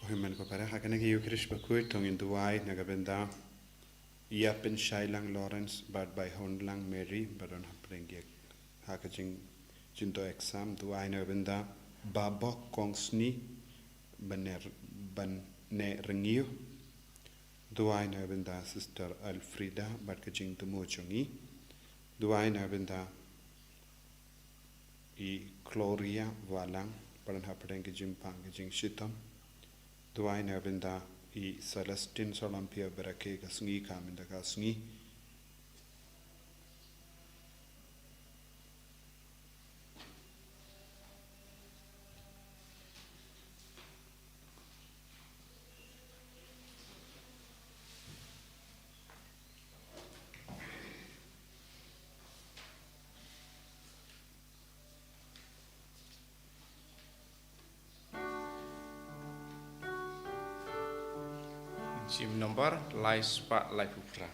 Human ko para hakana ki Ukrish Bakhuid tong in Duai nagabenda ia pen Shailang Lawrence but by Hondlang Mary but on haprengi hakajing jinto exam Duai nagabenda babok kongsni baner ban ne rengiu Duai nagabenda sister Alfrida but kajing tumo chongi Duai nagabenda I Gloria Walang paran haprengi jimpang kajing shitam Duai nabenda I Celestine Solampia Berake Gasngi Kaminda Gasngi Sim nomor Lais Pak Lai Putra.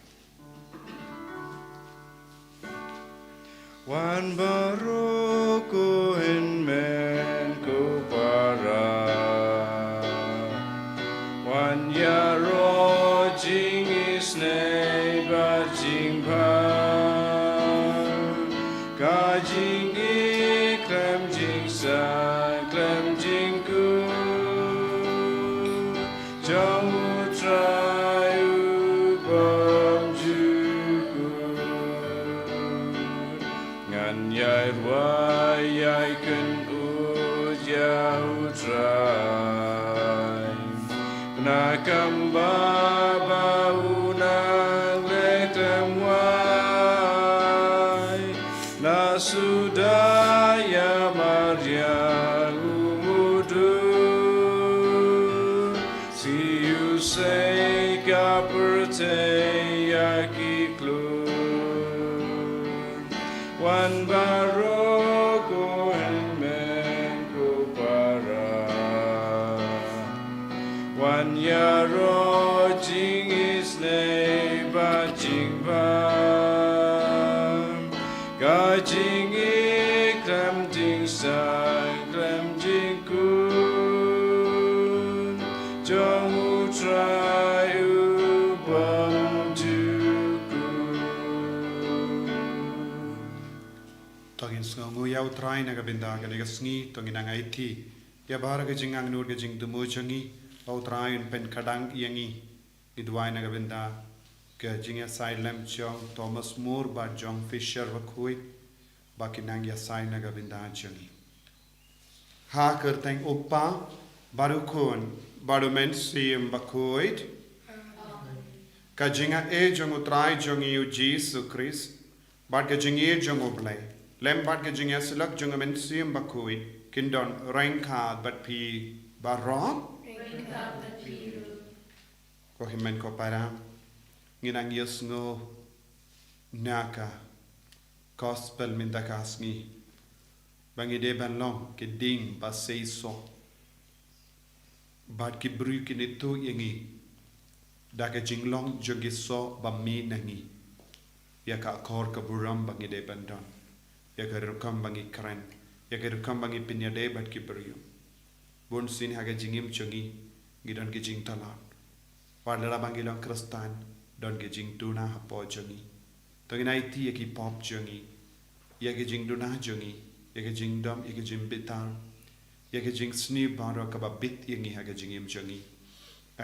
Wan baruku men ku para wan ya ro jing is nei ba jing pa ka jing I klem jing sa klem jing ku jong try bom juku ngan yai wai yai kun u jau try na kamba bau na letem wai na sudaya maria say kaperte yaki klu wan baroko men ko para wan yaro jing is nei ba jing ba ga jing I klam jing sa klam jing ku jong try bom juku togin sngu yau try nagabenda galega sngi tongin ang IT ya bahar ga jingang nur ga jing dumo changi au try pen kadang yangi idwai nagabenda ga jinga silem chong Thomas Moore ba John Fisher Bakhuid bakinang ya sai nagabenda changi ha kerteng opa barukon barumen sim Bakhuid ka jinga e jongo trai jongi u Jesus Christ bat ka jingi e jongo blai lem bat ka jinga silak jongo men sim Bakhuid kindon rengka bat pi barom ko himen ko para nginang yesngo naka gospel mindakasni bangi de ban long ke ding ba seiso Bad ki bru ki ne to yengi daga jinglong jogi so ba mi nangi ya ka kor ka buram bangi de bandon ya ka rukam bangi kran ya ka rukam bangi pinya de bad ki bru bon sin haga jingim chongi gidan ki jing talat wadala bangi long kristan don ki jing tuna hapo chongi to ngai ti ki pop chongi ya ki jing tuna chongi ya ki jing dom ya ki jing bitar ya ke jing sni baro ka ba bit yengi ha ke jing im jangi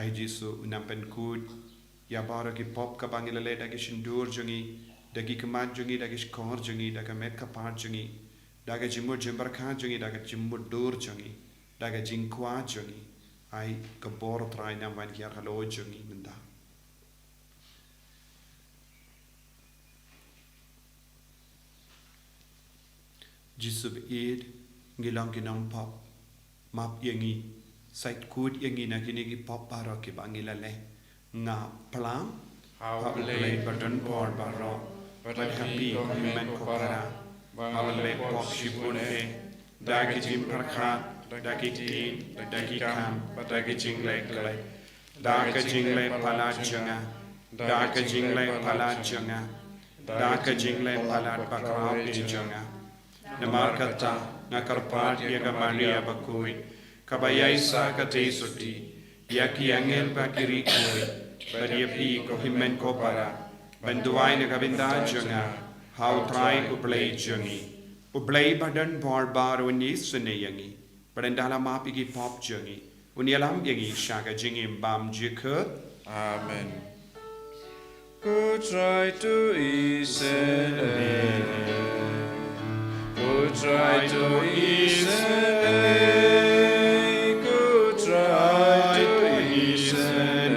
ai jisu unampen kud ya baro ki pop ka bangila le da ke shindur jangi da ki kmat jangi da ke skor jangi da ka met ka pat jangi da ke jimur jimbar kha jangi da ke jimur dur jangi da ke jing kwa jangi ai ka bor trai nam van ki halo jangi minda jisu id ngilang ki nam pop map yangi site kud yangi na kini ki pop baro ki bangila le nga plam how play button board baro but happy men ko para how le pop shibun he da ki jim prakha da ki tin da ki kam da ki jing le kle da ka jing le pala changa da ka jing le pala changa da ka jing le pala bakra pi changa Namarkata, Nakarpat, Yagamaria Bakhuid, Kabayaisa Kate Suti, Yaki angel bakiri koi, bariapi ko himen ko para, banduai na kabinda junga, how try ublay jungi. Ublay badan barbar uni sunayangi, barandala mapigi pop jungi, unialam yagi shaka jingim bam jikut. Amen. Go try to ease it. Go try to ease it. Go try to ease it.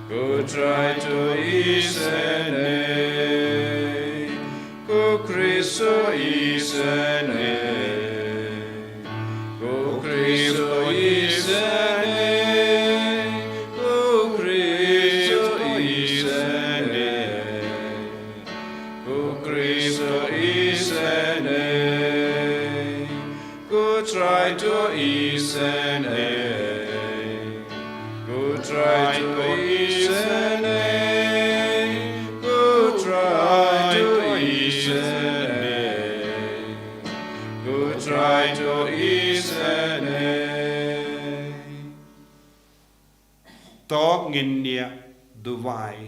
Go try to ease it. Go Christo ease it. Go Christo ease it. Try to ease and go try to ease and go try to ease and go try to ease and To nginia duwai.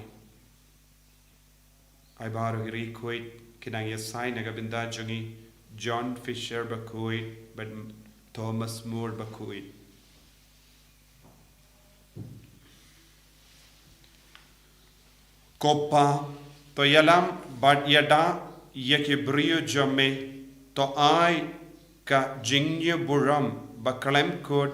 Ay baru iri kuit kinang yasay nagabinda jungi John Fisher Bakhuid but Thomas Moore Bakhuid. Kopa to yalam but yada yakibrio jame to ai ka jingye buram bakalem kod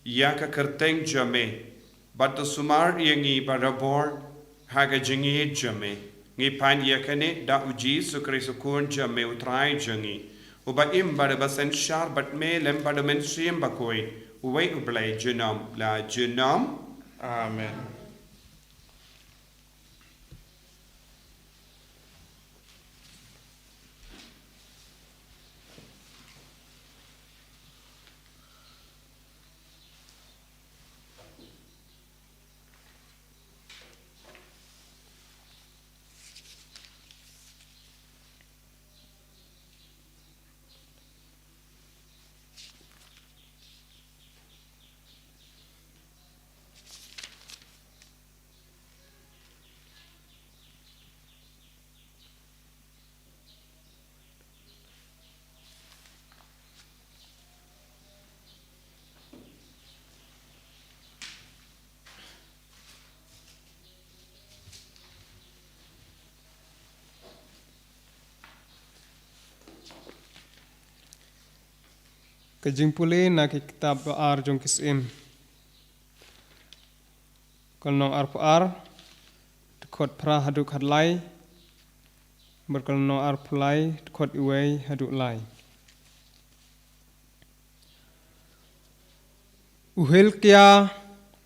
yaka kerteng jame but to sumar yangi barabor haga jingi jame ngi pan yakane da uji sukrisukun jame utrai jangi uba im bada basen shar but me lem bada men siem bakoi uwe ublay junam la junam. Amen. Kajing puli na kitab ar jong kisim. Kal nong ar ar tekot pra haduk hadlai. Berkal nong ar pulai tekot iwei haduk lai. Uhil kia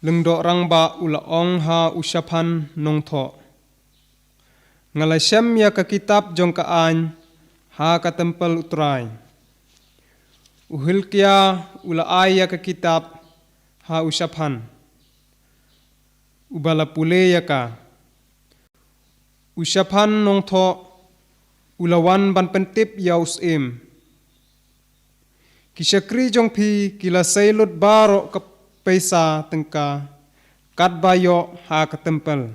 lengdok rang ba ulaong ha usapan nong tho. Ngalai syam ya ka kitab jong kaan ha ka tempel utrai. Uhil kia ula ya ka kitab ha usapan. Ubala pule ya ka. Usapan nong tho ulawan ban pentip ya usim. Kisakri jong pi kila saylut baro ka pesa tengka kat bayo ha ka tempel.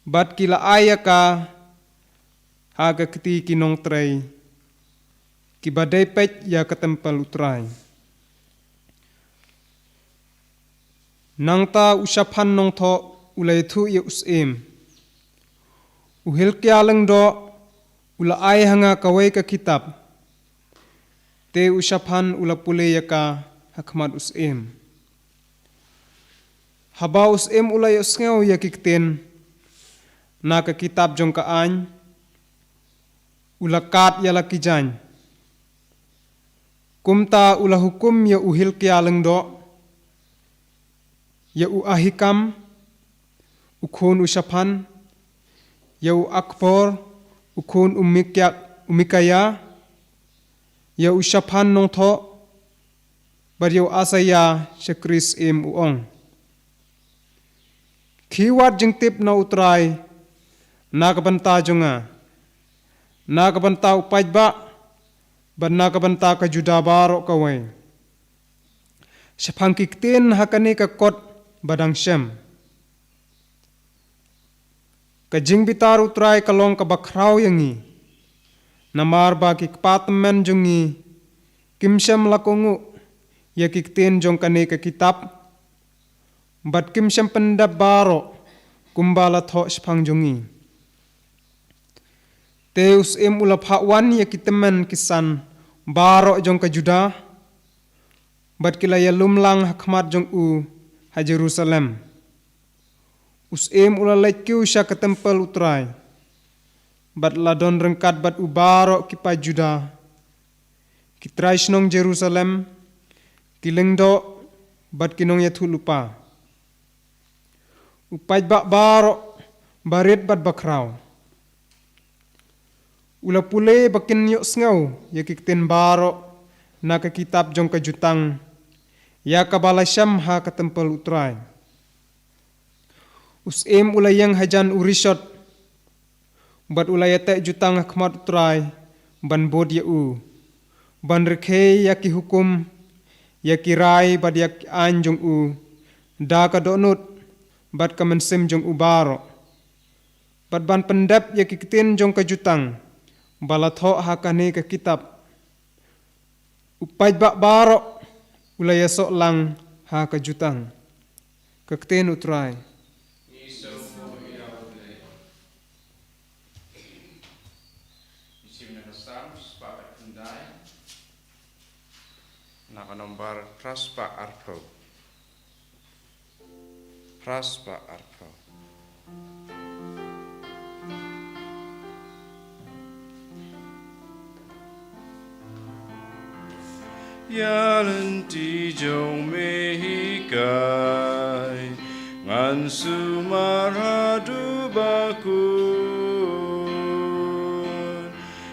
Bat kila aya ka ha ka keti kinong tray. Kibadai pet ya ke tempel utrai. Nang ta usapan nong tho ulai thu ya usim. Uhil kia leng do ula ai hanga kawai ka kitab. Te usapan ula pule ya ka hakmat usim. Haba usim ulai usngeu ya kikten. Na ka kitab jong kaan. Ula kat ya laki jan. Kumta ula hukum ya uhil kia leng do. Ya u ahikam. Ukun usapan. Ya u akbor. Ukun umikaya. Ya usapan nong tho. Bar ya u asaya syakris im uong. Kiwat jeng tip na utrai. Na kabanta jonga. Na kabanta upaj ba. Bana kabanta ka juda barok kawai. Shapang kiktin hakani ka kot badang shem. Kajing bitar utrai kalong ka bakraw yangi. Namar ba kikpatmen jungi. Kimshem lakongu. Ya kiktin jong kani ka kitab. Bat kimshem pendap baro. Kumbala tho shapang jungi. Teus ulap hakwan ya kitemen kisan. Baro jong ka Juda. Bat kilaya lumlang hakmat jong ha Jerusalem. Ulalaikiu sya ke tempel utrai. Bat ladon rengkat bat ubaro kipa Juda. Kitrai snong Jerusalem. Kilengdo bat kinong yatu lupa. Upaj bak baro barit bat bakraw. Ula pule bakin yok sngau ya kiktin baro na ke kitab jong ke jutang. Ya kabala syam ha ke tempel utrai. Ulayang hajan urishot. Bat ulayate jutang hakmat utrai. Ban bod ya Ban rekhe ya ki hukum. Ya kirai bad ya an jong Da ka donut. Bat ka mensim jong baro. Bat ban pendap ya kiktin jong ke jutang. Balatho ha kani ke kitab. Upaj bak baro. Ulaya sok lang ha ke jutang. Kektin utrai. Nakanombar praspa arpo. Praspa arpo. Yalenti jong mehikai ngan sumaradu bakun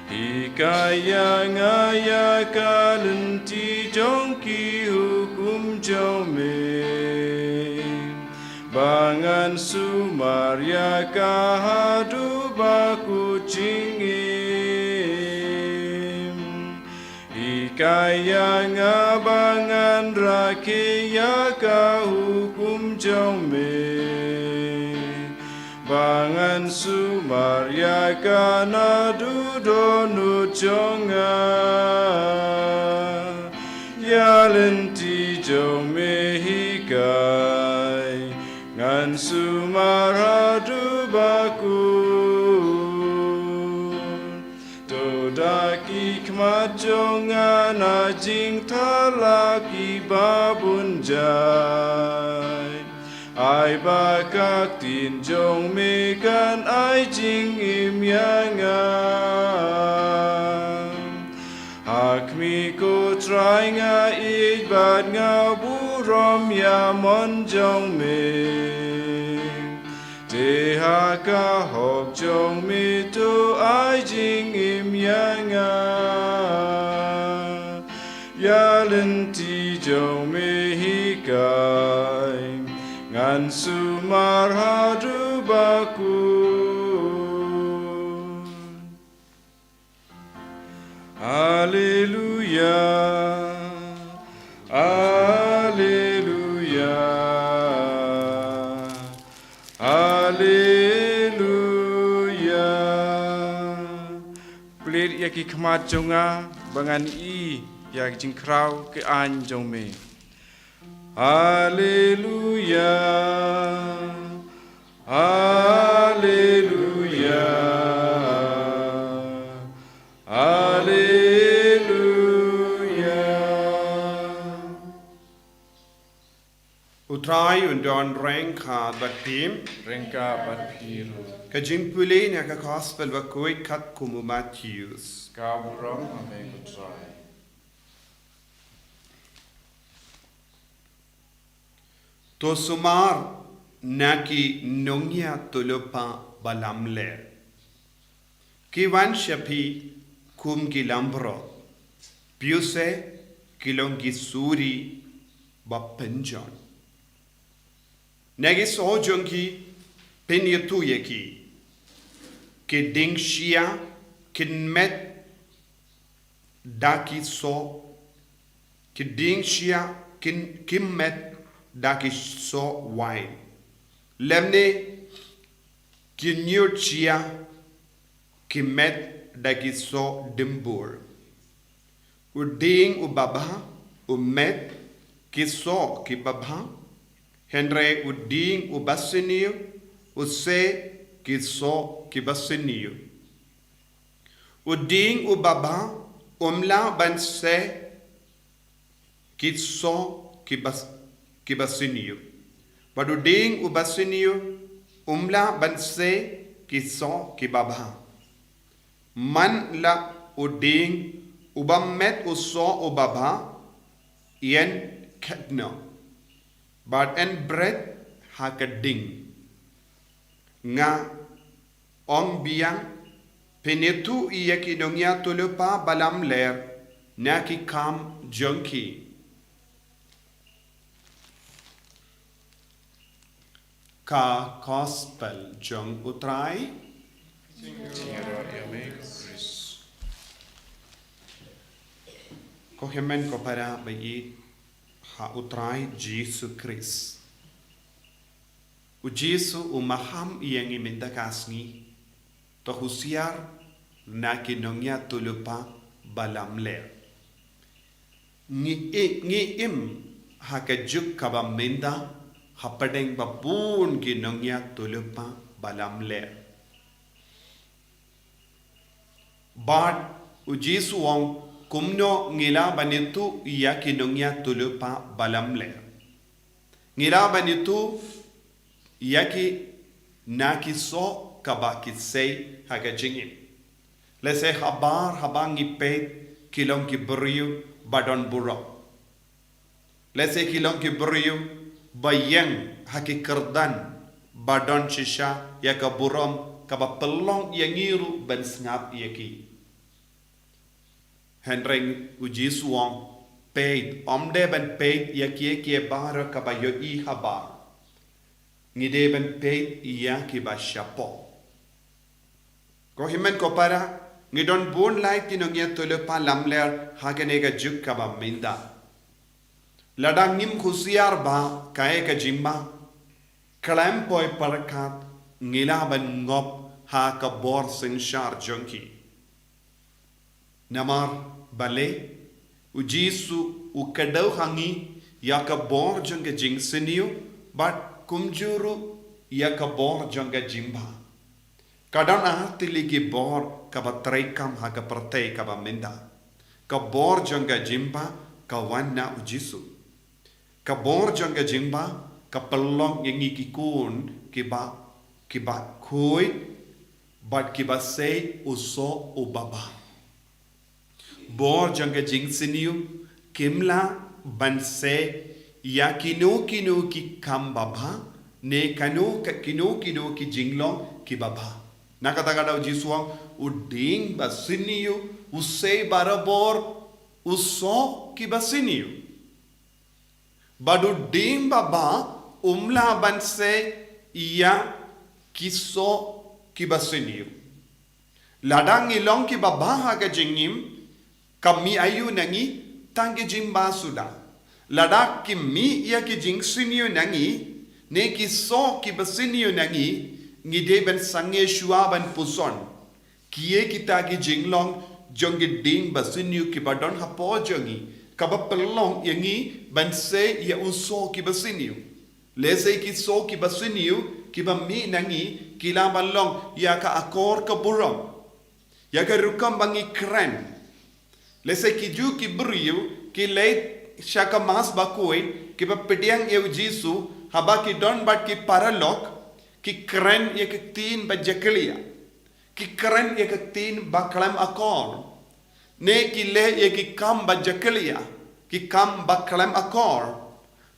hikaya ngaya kalenti jong ki hukum jong me bangan sumarya kahadu baku cingin Kaya ngabangan rakyat ka hukum jong me Bangan sumarya ka nadudonu jonga Yalenti jong me hikai Ngan sumaradu baku Daki kmat jongan ajing talaki babun jai Ai bakak tin jong mekan ai jing im yangan Hakmi ko try nga bad nga burom ya mon jong me Deha ka hok jong mi tu ai jing im yanga Yalenti jong mi hikai Ngan sumar hadu bakun Hallelujah Hallelujah Hallelujah. Pelir ya ki kmat jonga bangan ya jing krau ke an jong me. Hallelujah. Hallelujah. Hallelujah. Utrai undon rengka batim. Rengka bat piru. Kajing puli ni ka gospel Bakhuid kat kumu Matthews. Kaburam ame kutrai. To sumar naki nongya tulupa balamle. Kiwan shapi kum kilambro. Piuse kilongi suri bapenjon. Nagi sojonki penyetuyeki. Keding shia kinmet daki so. Keding shia kim met daki so wine lemne kinyut chia kimet daki so dimbur uding ubaba umet kiso kibaba henre uding ubasinio use kiso kibasiniyo uding ubaba umla banse kiso kibasiniyo but uding ubasiniyo umla banse kiso kibaba man la uding ubamet uso ubaba yen ketno but en bread hakading nga ong biang penetu iya kinongya tulupa balam ler na ki kam junkie ka gospel jung utrai ko hemen ko para bai ha utrai Jesus Christ o Jesu o maham iyang imendakasngi to husiar na kinongya tulupa balamler ngi im hakajuk kabamenda hapadeng babun kinongya tulupa balamler but o Jesu wong kumno ngila banitu iya kinongya tulupa balamler ngila banitu yaki naki so kabaki say hagajingin lese habar habangi pet kilong ki beriu badon burok lese kilong ki beriu bayang haki kerdan badon shisha yaka burom kaba pelong yangiru ban sngap yaki henreng uji suong pet omde ban pet yaki bar kaba yo I habar ngide ben peit iya ki ba shapo ko himen ko para ngidon bon like kinongya tole pa lamler hagane ga juk ka ba minda ladang nim khusiar ba kae ka jimba kalam poi parakat ngila ban ngop ha ka bor sing shar jonki namar bale ujisu ukadau hangi ya ka bor jonga jing siniu but kumjuru ya ka bor jonga jimba kadang tiligi bor ka batrekam ha ka pertei ka ba minda ka bor jonga jimba ka wanna ujisu ka bor jonga jimba ka pelong yangi kikun kiba khoi but kiba sei uso ubaba bor jonga jing siniu kimla banse ya kino ki kambaba ne kino ki jinglong ki baba nakata jisuang uding basiniu usei barabor uso ki basiniu badu ding baba umla banse ya kiso ki basiniu ladang ilong ki baba haga jingim kami ayu nangi tangi jimba sudah ladak ki mi ya ki jing sinio nangi ne ki so ki basinio nangi ngide ben sange shua ban puson kiye kita ki jinglong jongi ding basinio ki badon hapo jongi kaba pelong yangi ban se ya uso ki basinio lese ki so ki basinio ki ba mi nangi kila balong ya ka akor ka buram ya ka rukam bangi kren lese ki ju ki brio ki late shaka mas Bakhuid ki ba pediang eu Jesu haba ki don bat ki paralok ki kren ye ki tin ba jakelia ki kren ye ki tin ba kalam akor ne ki le ye ki kam ba jakelia ki kam ba kalam akor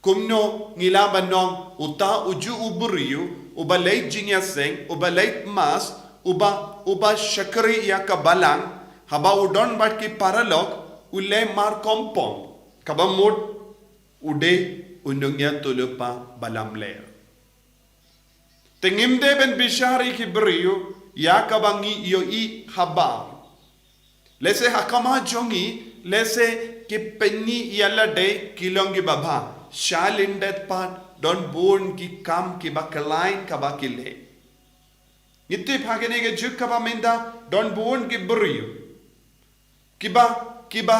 kumno ngila banong uta uju uburiu uba late jinya seng uba late mas uba shakri ya ka balang haba udon bat ki paralok ule mar kompong kabamut ude undungnya tulupa balam ler tengimde ben bishari ki brio ya kabangi yo I habar lese hakama jongi lese ki penni yalla de kilongi baba shalindet pat don born ki kam ki bakalain ka bakile ngitte phagene ge juk ka ba menda don born ki buriu kiba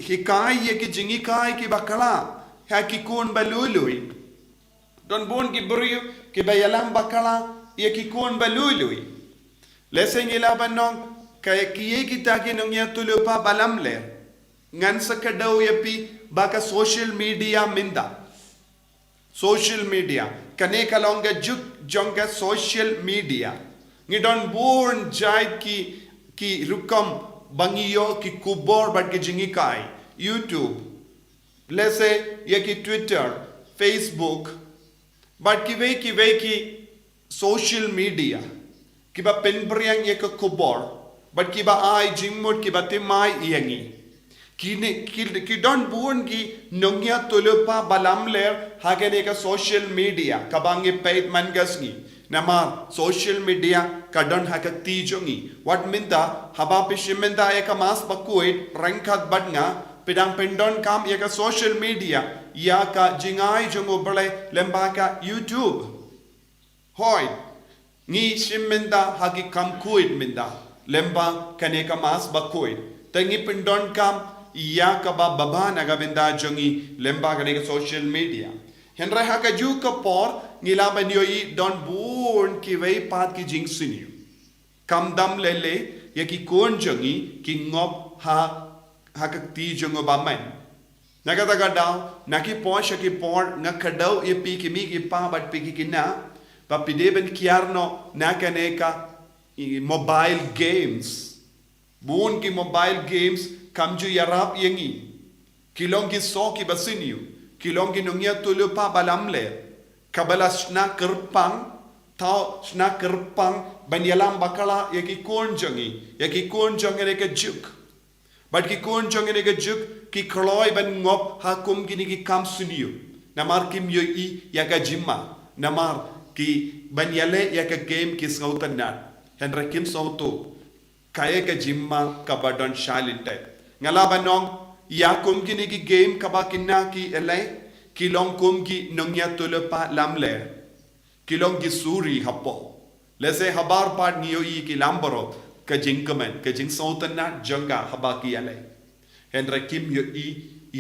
hikai ye ki jingi kai ki bakala ha ki kun balului don born ki buriu kiba yalam bakala ye ki kun balului lesengila banong kaya kiye kita ki nongya tulupa balam le ngan sakadaw yapi baka social media minda social media kane kalonga juk jonga social media ngidon born jai ki rukam bangiyo ki kubor bat ki jingi kai YouTube let's say ye ki Twitter Facebook but ki social media kiba penbriang ye ka kubor but kiba ai jingmut kiba timai iyangi ki don buon ki nongya tulupa balam ler hagene ka social media kabangi pait mangasngi nama social media kadon hakati jongi what minta haba pishimenda eka mas Bakhuid rangkat badnga pedang pendon kam eka social media ya ka jingai jongo bale lembaka YouTube hoi ngi shimenda hagi kam kuid minda lemba kaneka mas Bakhuid tangi pendon kam ya ka baba nagabenda jongi lemba kaneka social media henra haka ju ka por ngila banyoi don born ki wei pat ki jing siniu kam dam lele ya ki kon jongi ki ngop ha ka ti jongo ba man nagataga daw naki posh ki por ngakadaw ipi ki mi ki pa bat pi ki na papideben kiarno nakaneka mobile games bun ki mobile games kamju yarap yengi kilongi so ki basiniu kilongi nungya tulupa balamle kabala sna kerpang tau sna kerpang banyalam bakala yaki konjongi ke juk but ki konjongi ke juk ki kloi ban ngop hakum gini ki kam suniu namar kim yo I yaka jimma namar ki banyale yaka game ki sautan nat henra kim sauto kaya ka jimma kabadon shalinte ngala banong ya kum gini ki game kabakinna ki elai kilong kum ki nongya tulupa lamle kilong ki suri hapo lese habar part niyo I ki lambaro ka jingkamen ka jing sautan nat janga habaki elai henra kim yo I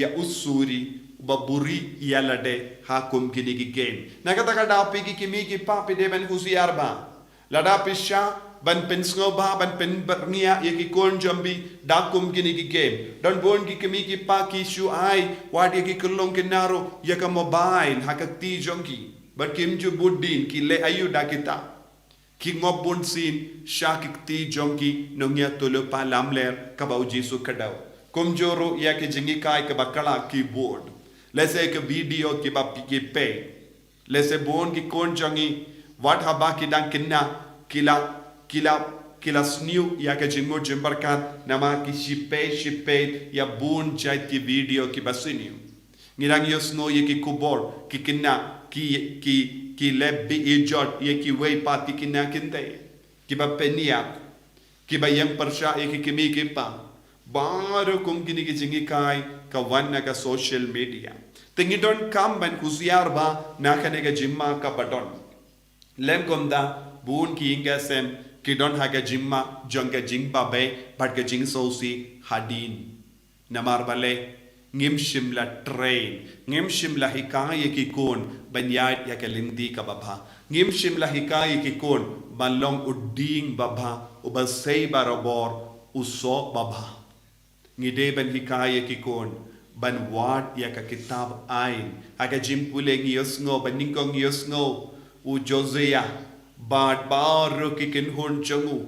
ya usuri baburi yalade hakum gini ki game nakataka dapi ki kimi ki papi de ben husiar ba lada pisha ban pensngo ba ban pen bernia ye ki kon jambi dakum gini ki game don bon ki kimi ki pa ki shu ai wat ye ki kulong kinaro ye ka mobile hakati jongi but kim ju buddin ki le ayu dakita ki ngobun sin shakikti jongi nongya tolo pa lamler ka bauji su kadaw kumjoro ye ki jingi kai ka bakala keyboard let's say a video ki ba ki pay let's say bon ki kon jangi what haba ki dan kinna kila sniu ya ka jingo jimbarkat nama ki shipe ya bon jait ki video ki basiniu ngirang yosno ye ki kubor ki kinna ki lebbi ejot ye ki way pat ki kinna kinte ki ba penia ki ba yang persha ye ki kimi ki pa baru kum gini ki jingi kai ka wanna ka social media tingi don kam ban kusiar ba nakane ka jimma ka badon lem komda bun ki inga sem ki don ha ka jimma jonga jingba be bat ka jing sosi hadin namar bale ngim shimla train ngim shimla hikaye ki kon banyat ya ka lindi ka baba ngim shimla hikaye ki kon balong uding baba ubasay barabor uso baba ngide ban hikaye ki kon ban wat ya ka kitab ain aga jimpule ngiyosngo ban ningkong ngiyosngo u Josea bat baru ki kinhun changu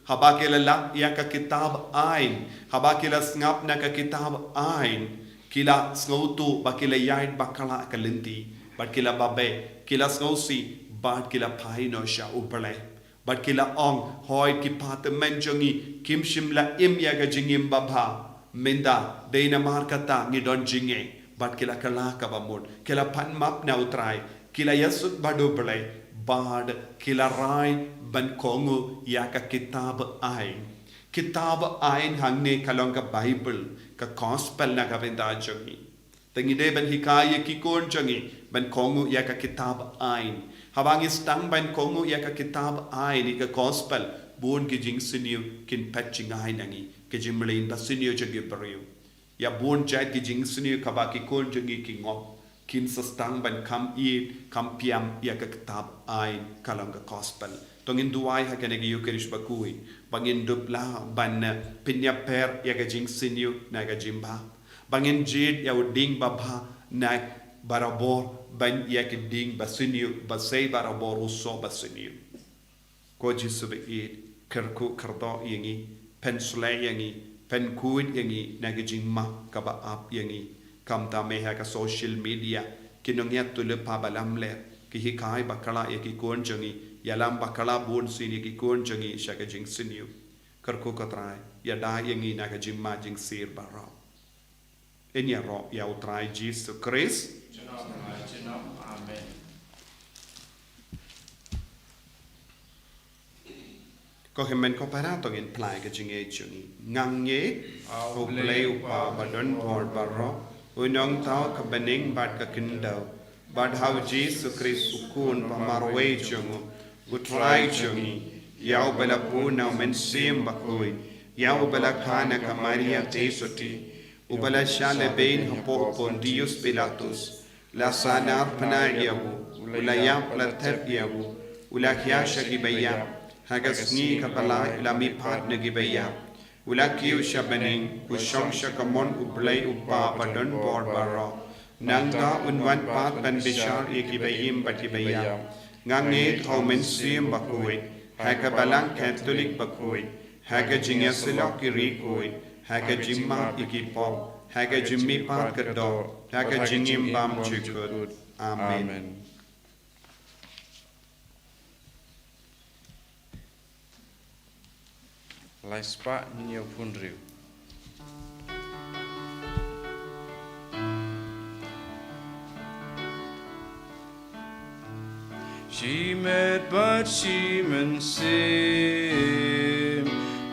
habakela la ya ka kitab ain habakela ngap na ka kitab ain kila sngotu bakila yain bakala kalinti bat kila babe kila sngosi bat kila paino sha upale bat kila ong hoy ki pat menjongi kim shimla im ya ga jingim baba minda deina markata ngidon jinge bat kila kala kabamud kila pan map na utrai kila yasut badu bale bad kila rai ban kongu ya ka kitab ain hangne kalong ka Bible ka gospel na ka benda jangi tangi de ban hikaya ki kon jangi ban kongu ya ka kitab ain habangi stang ban kongu ya ka kitab ain ka gospel bon ki jing siniu kin patching ai nangi ke jimlin ba siniu jangi bariu ya bon jat ki jing siniu ka ba ki kon jangi ki ngok kin sastang ban kam kam piam ya ka kitab ain kalang ka gospel tongin duai ha kanegi Eucharist Bakhuid bangin dupla ban pinya per ya ka jing siniu na ka jimba bangin jid ya uding babha na barabor ban ya ka ding basiniu basay barabor uso basiniu ko jisu be it kerku kerdo yangi pen slay yangi pen kuid yangi na ka jingma ka ba ap yangi kam ta me ha ka social media kinong ya tule pa balam le ki hikai bakala ya ki kon jangi yalam bakala bon sini ki kon jangi shaka jing siniu karko katrai ya da yangi na ka jimma jing sir baro enya ro ya utrai Jesus Christ amen ko hemen ko parato in plai ka jing e chungi ngang ye o play upa badon por baro unong tao ka bening bad ka kindau bad how Jesus Christ ukun pamarwe chungu utrai chungi yau bala puna men sim Bakhuid yau bala khana ka Maria tesoti ubala shale bein hapo Pontius Pilatus la sanar pana yabu ulaya platep yabu ulakhya shagi bayya hagasni ka bala la mi pat nagi bayya ulakiu shabaning ushong shakamon ublay upa badon bor baro nanga unwan pat ban bishar ikibayim batibaya ngange thomen sim Bakhuid haka balang Catholic Bakhuid haka jinga silok kiri kuid haka jimma ikipop haka jimmi pat kado haka jingim bam chukut amen lai spa nhiều phun rượu she met but she men sim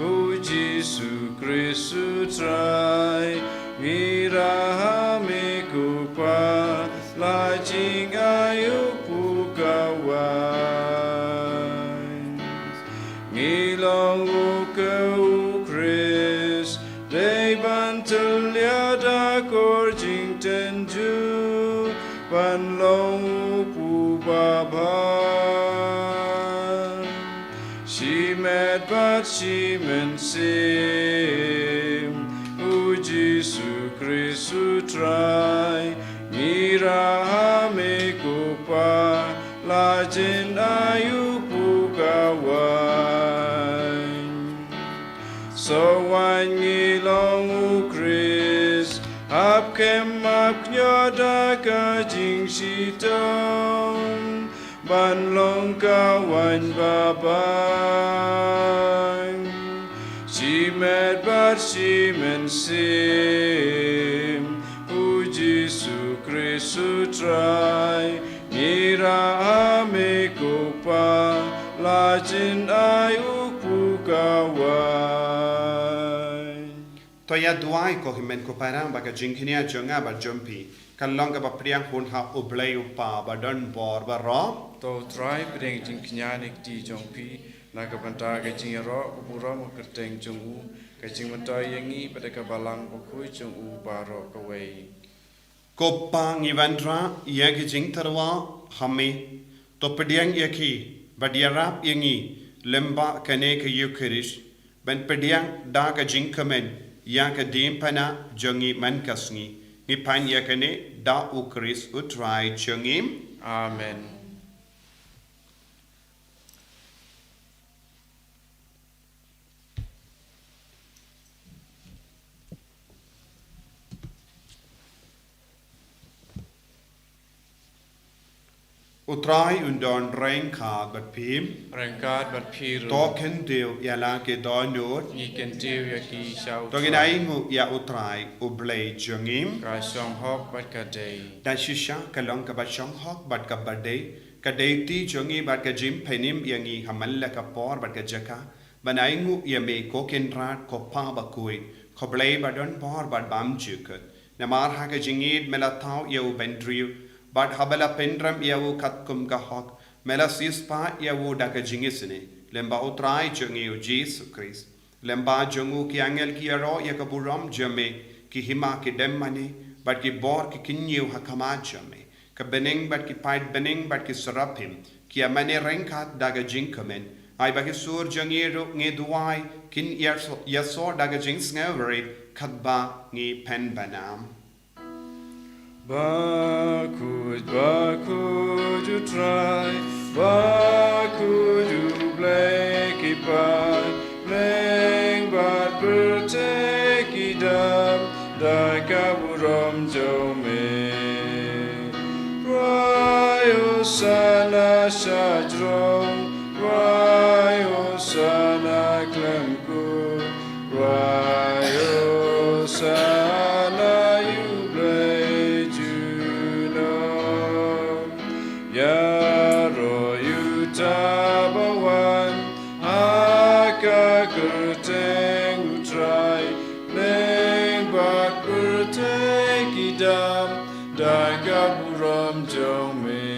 o Jesus Christu try mira me kupa la jing ayu pukawan ngilong u Chris they bantul liada kor jing tenju ban long pu baba she met but she men sim o Jesus Christu try mira me kupa la jin ayu pukawan so wan ngilong u Chris ap kem ap nyoda ka jing shitong ban long kawan babang she met but she men sim o Jesus Christu try mira me kupa la jin ayu pukawan toya duai ko himen ko parang baka jinghinia jonga ba jompi kalong ka ba priang hun ha ublay upa badon bor baro to try bring jing knyani ti jong pi na ka banta ka jing ro ko pura mo kerteng jong u ka jing mata yangi pada ka balang ko khui jong u baro ka wei ko pang ivandra ya ki jing tarwa hame to pediang yaki badiarap yangi lemba kane ka Eucharist ban pediang da ka jing kamen ya ka dim pana jongi man kasngi ni pan ya kane da u Chris utrai chongim amen utrai undon rain ka bat pim rangkat bat phiru token deal ya la ke donot ni ken tiu ya ki shau togin ai ngu ya utrai ublay jongim ka shong hok bat ka dei da shisha kalong ka ba shong hok bat ka badai ka dei ti jongi bat ka jim penim yangi hamalla ka por bat ka jaka banai ngu ya me ko ken rat ko pa Bakhuid Koblay badon por bad bam jukut. Namar haka jingid melatau yau bendriu. Bad habala pendram yau katkum gahok. Mela sispa yau daka jingisini. Lemba utrai jungiu Jesus Christ. Lemba jungu ki angel ki aro yakaburam jame. Ki hima ki demmani. Bad ki bor ki kinyu hakama jame. Ka bening bad ki pait bening bad ki sarapim. Ki amane rengkat daga jinkamen. Ai baki sur jangiru nge duai. Kin yaso daga jings ngaveri. Kadba ngi pen banam. Bakhuid, Bakhuid, you try. Bakhuid, you play, keep on playing, but take it up. Dakaburam Jome. Ryo Sana Shadrom, Ryo Sana Klemku, Ryo Sana you Juno. Yaro you tabawan, Aka kurteng utrai, Neng bak kurteng idam, Dakaburam jome.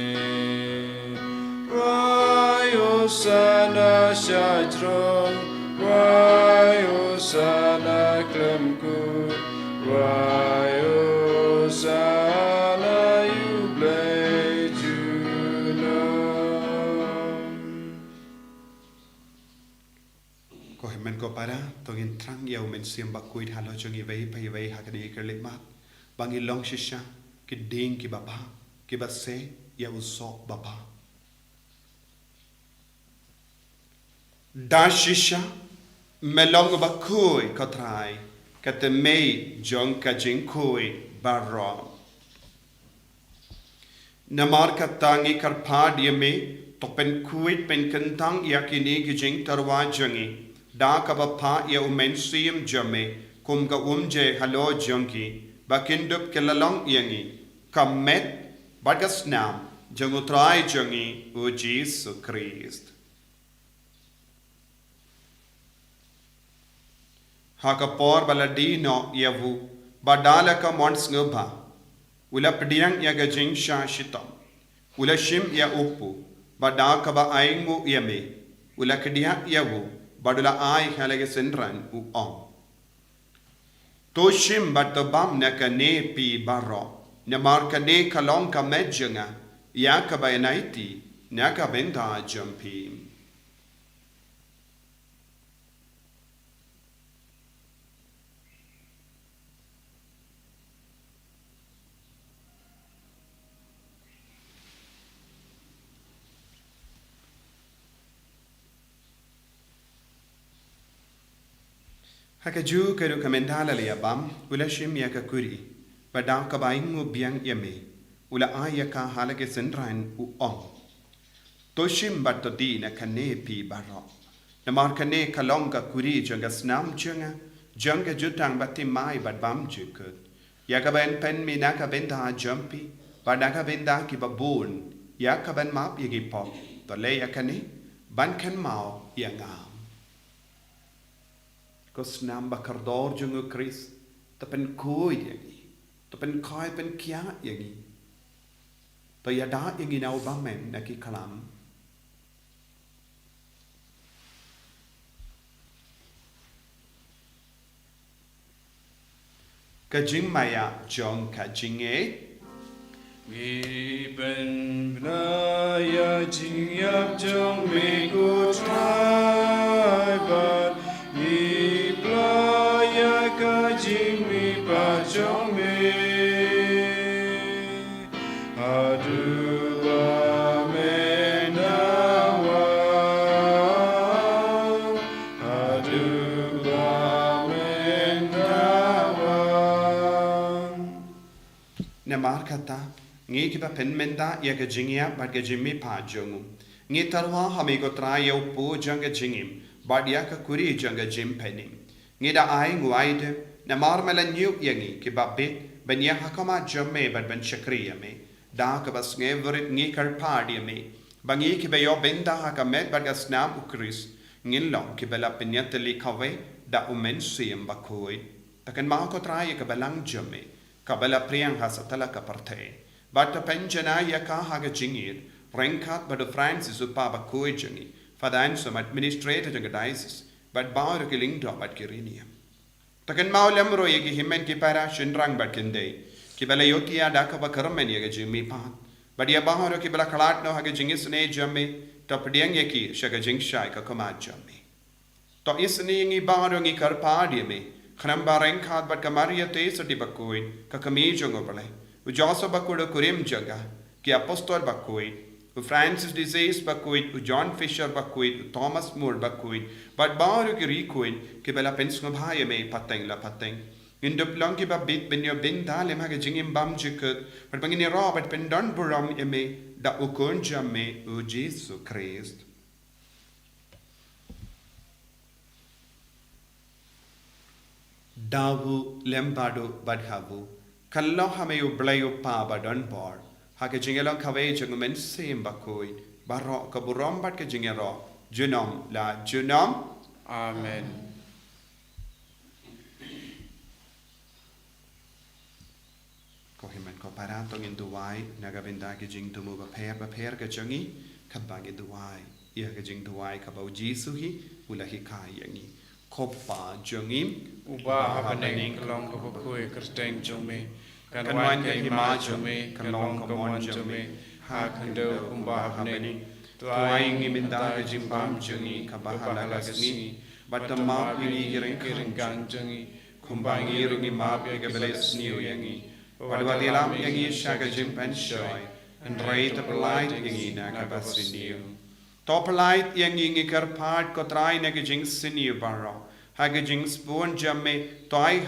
Ryo Sana Shadrom, Ryo Sana Klemku, Ryo Sana you play Juno. Kohemen ko para tongin trang yau men siam Bakhuid halo jongi vei pai vei hakani kerlimat. Bangi long shisha ki ding ki baba ki base yau sok baba. Da shisha melong Bakhuid kotrai kate mei jong ka jinkoi barro. Namar katangi karpad yame to pen kuit pen kentang yakini ki jing tarwa jongi. Da kabapa ya umen siyam jame kum ka umje halo jongi bakindup kelalong yangi kamet bagas nam jangutrai jongi o Jesus Christ. Hakapor baladino yavu badala ka mons ngubha ula pediang ya gajing sha shitam ula shim ya upu badaka ba aingu yame ula kedia yavu badula ai halage senran u on to shim batabam naka ne pi barro na marka ne kalong ka medjanga ya ka ba naiti naka benda jampi. Hakaju keru kamendala le abam ula shim ya ka kuri badang ka baingu biang yame ula aya ka halage senran u on to shim batodi na kane pi baro na mar kane kalong ka kuri janga snam janga jutang bati mai bad bam jukut ya ka ben pen mi na ka benda jumpy badaka benda ki babun ya ka ben map yagi pop to le ya kane ban kan mau ya ngam. Kos nam bakardor jungu Chris tapen koi yangi tapen koi pen kia yangi to yada yangi nau bamen naki kalam kajing maya jong kajing We ben bnaya jing yap jong me go try but Jimmy Pajome Adua Menawa Adua Menawa Namar kata ngi kiba penmenda ya ka jingia bad ka Jimmy Pajongu ngi tarwa hamigo traya po janga jingim bad ya ka kuri janga jim penim ngi da ai nguaide na marmela new yangi ki babit ben ya hakama jamme bad ben shakriya me da ka bas ngeverit ngi karpadi me bangi ki be yo benda hakamet bad gasnam ukris ngin long ki bela penyateli kawe da umen siyam Bakhuid Takan mau ko try ka balang jame ka bala priang hasatala ka parte. But the penjana ya ka haga jingir rengkat bado Francis upa Bakhuid jangi fadan som administrator janga diocese but baur ki ling do bat kiriniam. Takan mau lemro ye ki himen ki para shinrang bat kinde ki bala yotia da ka bakarmen ye jimi pan. But ya baur ki bala khalat no haga jingis ne jame top diang ye ki shaga jing shai ka kama jame. To isni ngi baur ngi kar pa di me khnam bareng khat bat kamaria te sati Bakhuid ka kami jongo bale. U Joseph Bakhuid kurim jaga ki apostol Bakhuid u Francis Disease Bakhuid u John Fisher Bakhuid u Thomas Moore Bakhuid but baru ki rikuid ki bela pensung bhaya me pateng la pateng indup long ki babit binyo bin dalem ha jingim bam jikut but bangini Robert pendon buram eme da ukun jamme u Jesus Christ. Davu lembado badhavu kallo hameyu blayu pa badon bar hake jingelong kawai jengumen sim Bakhuid barok kaburom bat ke jingero junom la junom Amen. ko himen ko paratong induwai nagabinda ke jing tumu ba per ke jangi kabang induwai ia ke jing duwai kabau jisuhi ulahi kai yangi kopa jangim Uba habaneng kalong ka Bakhuid kerteng jome kanwan ka hima jome kalong ka mon jome ha kando kumba habaneng tuai ngiminda ka jimbam jangi kabahala gasni batamap ini kiring gang jangi kumbang irungi map ya gabeles niu yangi wadwadilam yangi shaga jimpan shoy and rate of light yangi na kabasiniu top light yangi ngi karpat ko try na jing siniu baro haga jing spoon jamme toy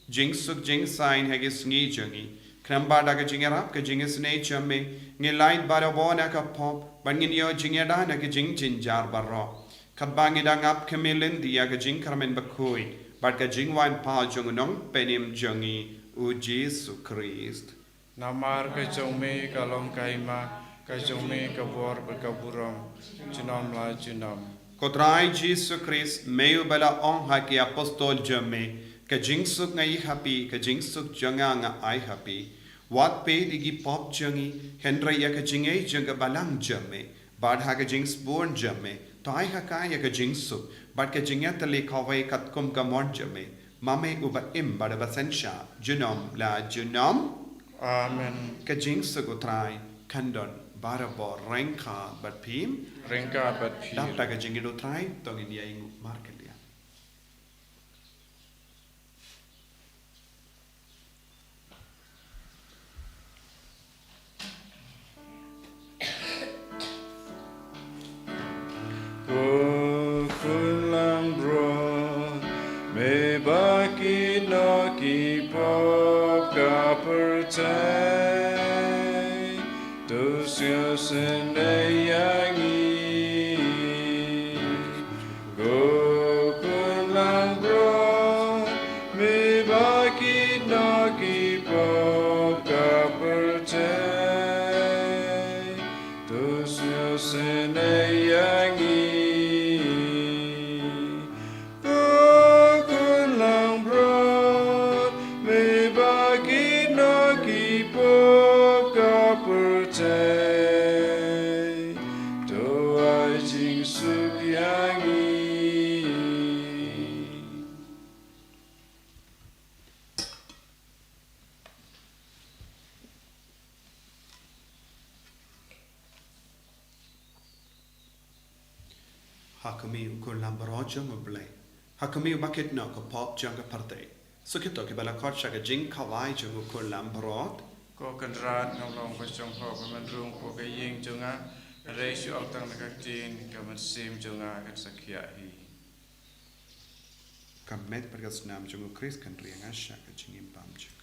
jing suk jing sign haga sngi jangi kramba daga jingarap ka jing sne jamme ngi light baro bona ka pop bangin yo jingada na ka jing jinjar baro kabangi dangap kamilin dia ka jing karmen Bakhuid but ka jing wan pa jung nong penim jangi u Jesus Christ. Namar ka jome kalong kaima ka jome ka bor berkaburam junom la junom Kotrai Jesus Christ meu bala ong haki apostol jame ka jingsuk ngai happy ka jingsuk janga nga ai happy wat pe digi pop jangi hendra ya ka jingai janga balang jame bad ha ka jings born jame tai ha ka ya ka jingsuk bad ka jinga tali khawai kat kum ka mon jame mame uba im bada basensha junom la junom Amen. ka jingsuk utrai kandon barabo rengka bat pim Ringkat bat pir Dapta ka jingido try tong in yang market dia. Kulang bro me baki no ki pop ka percay dus yo sendayangi kulang bro me baki no ki pop ka percay dus yo sendayangi Hakami ukul lambaroja muble. Hakami umakit no ko pop janga parte. Sukito ke bala korcha ka jing kawai jung ukul lambarot. Ko kendrat ngolong ko chong ho ko man rung ko ka ying junga reisyu altang na ka tin ka man sim junga ka sakya hi Kamet pergas nam jung Chris kan riang asya ka jing impam jung.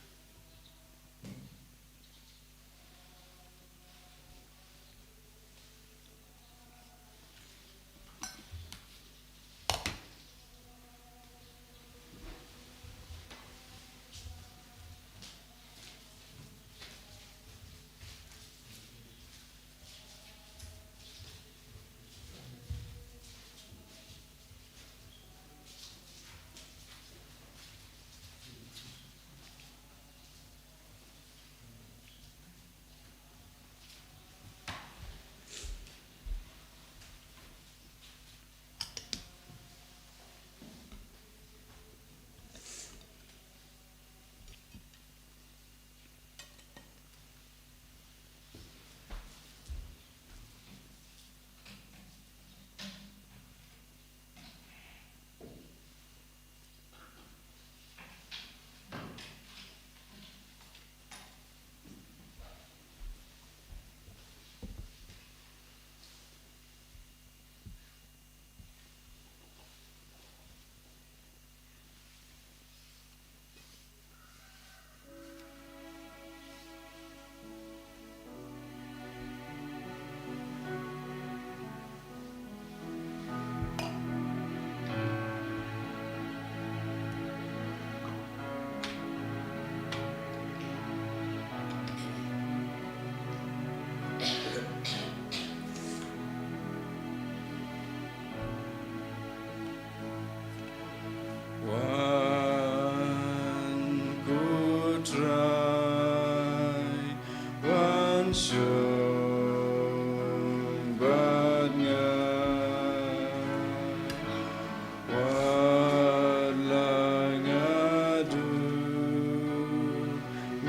chung bát ngã wat la ngã du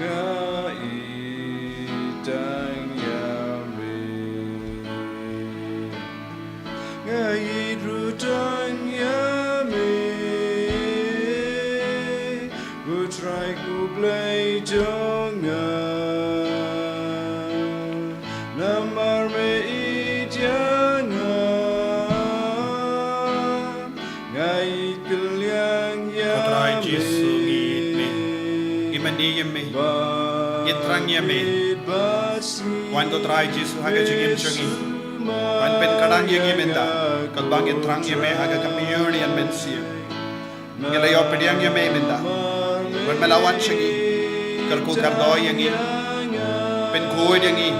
ngã y tang yame ngã y ru tang yame gu trai gu play chung ngã namar me ijana ngai kelyang ya Kotrai Jesu ngit me imani yame yitrang yame wan kotrai Jesu haga jingim chungi wan pen kadang yang yemenda kalbang yitrang yame haga kamiyoni an mensia ngelayo pediang yame menda wan melawan chungi kalku kardoi yangi pen kuid yangi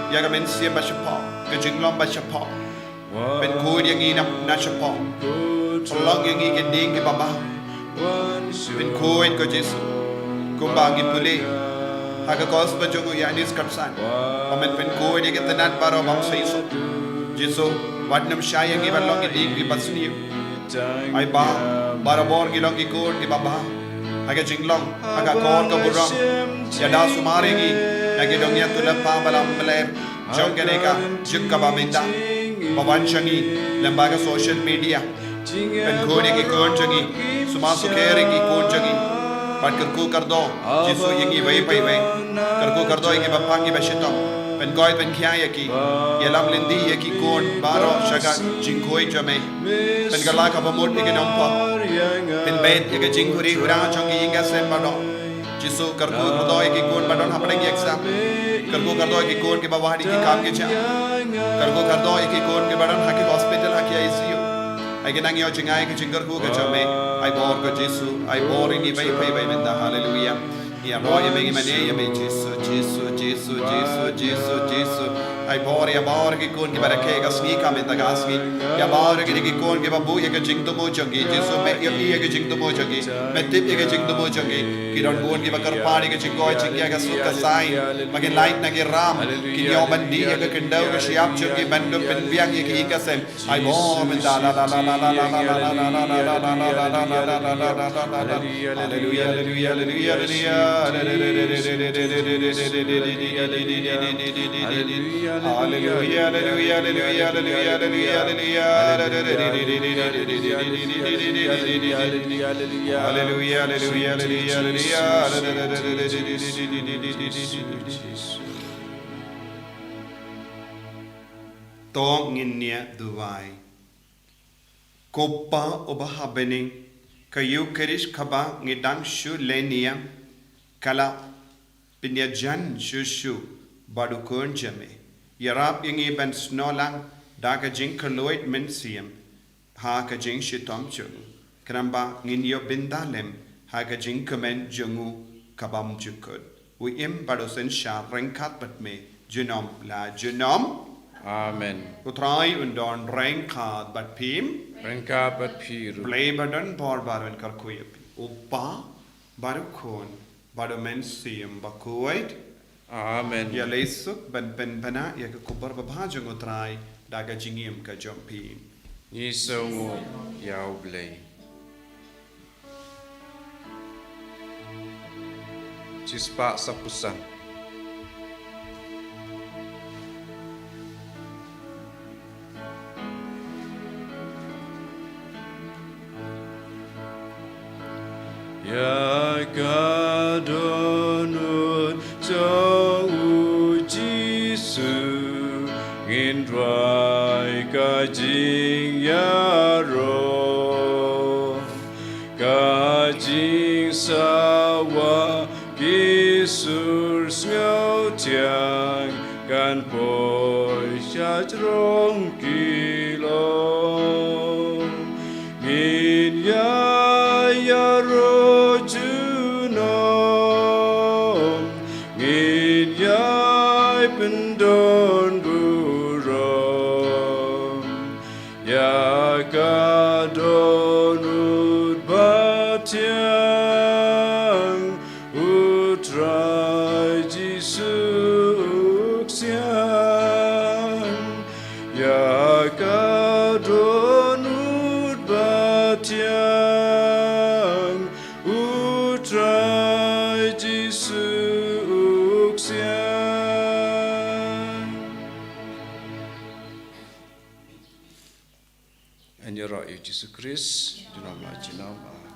yaga mensia bashapa kejinglom bashapa pen kuid yangi na shapa Tolong yang ingin ding ke baba Bin kuit ko Jesu Kumbang ipuli Haga kos bajongo yanis kapsan Pamen bin kuit yang tenan baro bangsa iso Jesu Wadnam syayang iban long ding ke basniyo Ay ba Barabor gilong ikut ke baba Haga jinglong Haga kor ke burang Yada sumaringi Nagidong niya tulad pa balang meler Jong ganeka Jung kabaminda Pawansyang lembaga social media Pen kode ki kon jangi sumasu kere ki kon jangi pat kerku kardo Jesu yengi vai pai vai kerku kardo yengi bapang ki bashitam pen koi pen khya ki yelam lindi ki kon baro shaga jingkoi jame pen gala ka bamot ki nampa pen bet ki jingkuri ura jangi inga sem bado Jesu kerku kardo ki kon badon hapne ki exam kerku kardo ki kon ki bawahdi ki kam ki cha kerku kardo ki kon ki badon haki hospital haki ICU I can hang your jingai jingle who get your may. I bore God Jesu, I bore in the way pay menda. Hallelujah. Yeah, boy, you make my name, Jesus. I bore a bar, he couldn't give a cake, a sneak up in the gasky. Yabar, he couldn't give a boo, you can jing the mojogi. Jesus, make your ear jing the mojogi. Met tip, you can jing the mojogi. You don't go and give a carpani, a jingo, a suka sign. Again, light nagi ram. Your bandi, a kendo, a shiap, chugi, bandu, and biaki, kasem. I bore in Tong in near Dubai. Kopa obahabening kayu kerish kaba ngidang shu lenia kala pinyajan shushu badukun jame yarap yangi ban snolang daga jing kaloid mensiam ha ka jing shitom chung kramba nginyo bindalem ha ka jing kamen jungu kabam jukud we im badosen sha rengkat bat me junom la junom Amen. Utrai undon rengkat bat pim Rengka bat piru. Play badan por baru karkuyapi. Upa baru kon baru mensiam Bakhuid. Amen. Ya lesuk ban bana ya ke kubar babhajung utrai daga jingim ka jompi. Nisongo yau blay. Cispa sapusan. Ya kadonut jauh Jesu ngindrai kajing ya roh kajing sawa kisur ngau tiang kan poi syajrong kilo ngin ya roh junom ngin yai pendon burom ya kadonut batiang utrai Jesu En je raai Jezus Christus, de naam laat je naam.